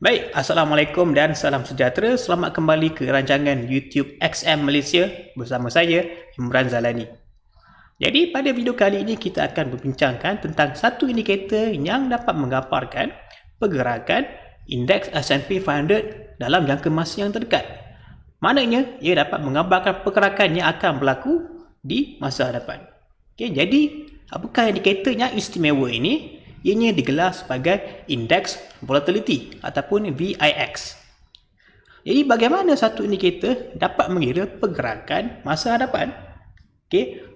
Baik, Assalamualaikum dan salam sejahtera. Selamat kembali ke rancangan YouTube XM Malaysia bersama saya, Imran Zalani. Jadi, pada video kali ini kita akan berbincangkan tentang satu indikator yang dapat menggambarkan pergerakan indeks S&P 500 dalam jangka masa yang terdekat. Maknanya, ia dapat menggambarkan pergerakan yang akan berlaku di masa hadapan. Jadi, apakah indikator yang istimewa ini? Ianya digelar sebagai Index Volatility ataupun VIX. Jadi bagaimana satu indikator dapat mengira pergerakan masa hadapan?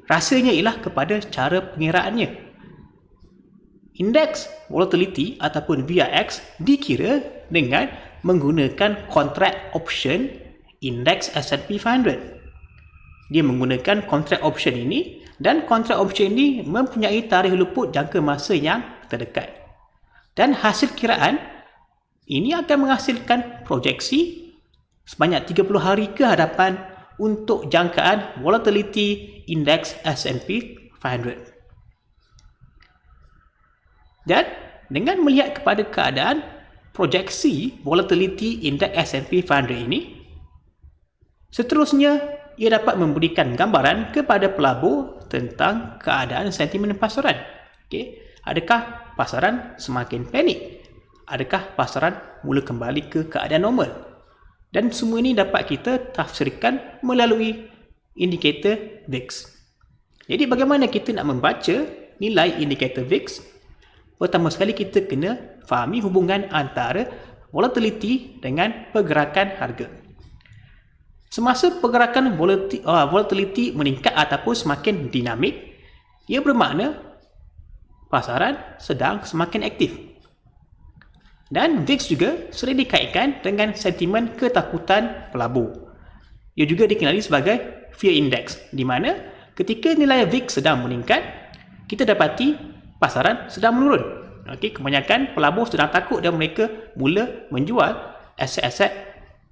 Rasanya ialah kepada cara pengiraannya. Index Volatility ataupun VIX dikira dengan menggunakan kontrak option Index S&P 500. Dia menggunakan kontrak option ini dan kontrak option ini mempunyai tarikh luput jangka masa yang terdekat. Dan hasil kiraan ini akan menghasilkan proyeksi sebanyak 30 hari ke hadapan untuk jangkaan volatility index S&P 500. Dan dengan melihat kepada keadaan proyeksi volatility index S&P 500 ini, seterusnya ia dapat memberikan gambaran kepada pelabur tentang keadaan sentimen pasaran. Adakah pasaran semakin panik? Adakah pasaran mula kembali ke keadaan normal? Dan semua ini dapat kita tafsirkan melalui indikator VIX. Jadi bagaimana kita nak membaca nilai indikator VIX? Pertama sekali kita kena fahami hubungan antara volatility dengan pergerakan harga. Semasa pergerakan volatility meningkat ataupun semakin dinamik, ia bermakna pasaran sedang semakin aktif. Dan VIX juga sering dikaitkan dengan sentimen ketakutan pelabur. Ia juga dikenali sebagai Fear Index, di mana ketika nilai VIX sedang meningkat, kita dapati pasaran sedang menurun. Kebanyakan pelabur sedang takut dan mereka mula menjual aset-aset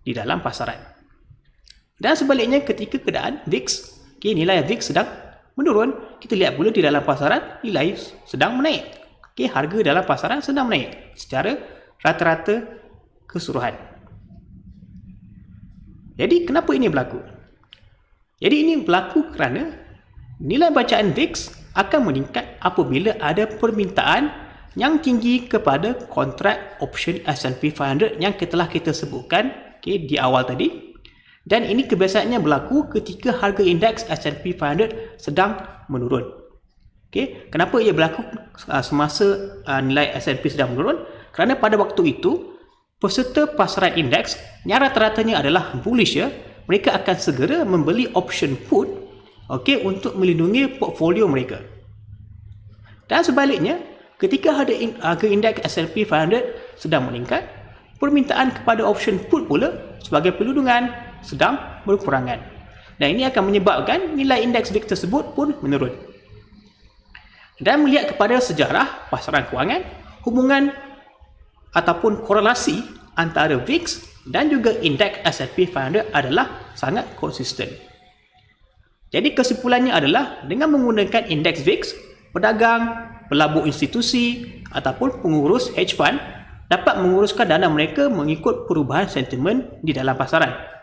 di dalam pasaran. Dan sebaliknya ketika keadaan VIX, nilai VIX sedang menurun, kita lihat pula di dalam pasaran nilai sedang menaik. Harga dalam pasaran sedang menaik secara rata-rata keseluruhan. Jadi kenapa ini berlaku? Jadi ini berlaku kerana nilai bacaan VIX akan meningkat apabila ada permintaan yang tinggi kepada kontrak option S&P 500 yang telah kita sebutkan di awal tadi. Dan ini kebiasaannya berlaku ketika harga indeks S&P 500 sedang menurun. Kenapa ia berlaku semasa nilai S&P sedang menurun? Kerana pada waktu itu, peserta pasaran indeks yang rata-ratanya adalah bullish, mereka akan segera membeli option put untuk melindungi portfolio mereka. Dan sebaliknya, ketika harga indeks S&P 500 sedang meningkat, permintaan kepada option put pula sebagai pelindungan sedang berkurangan. Dan ini akan menyebabkan nilai indeks VIX tersebut pun menurun. Dan melihat kepada sejarah pasaran kewangan, hubungan ataupun korelasi antara VIX dan juga indeks S&P 500 adalah sangat konsisten. Jadi kesimpulannya adalah dengan menggunakan indeks VIX, pedagang, pelabur institusi ataupun pengurus hedge fund dapat menguruskan dana mereka mengikut perubahan sentimen di dalam pasaran.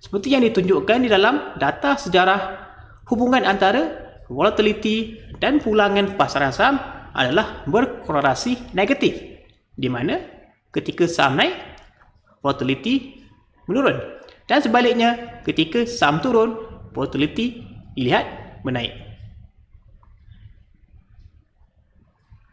Seperti yang ditunjukkan di dalam data sejarah, hubungan antara volatility dan pulangan pasaran saham adalah berkorelasi negatif, di mana ketika saham naik, volatility menurun. Dan sebaliknya, ketika saham turun, volatility dilihat menaik.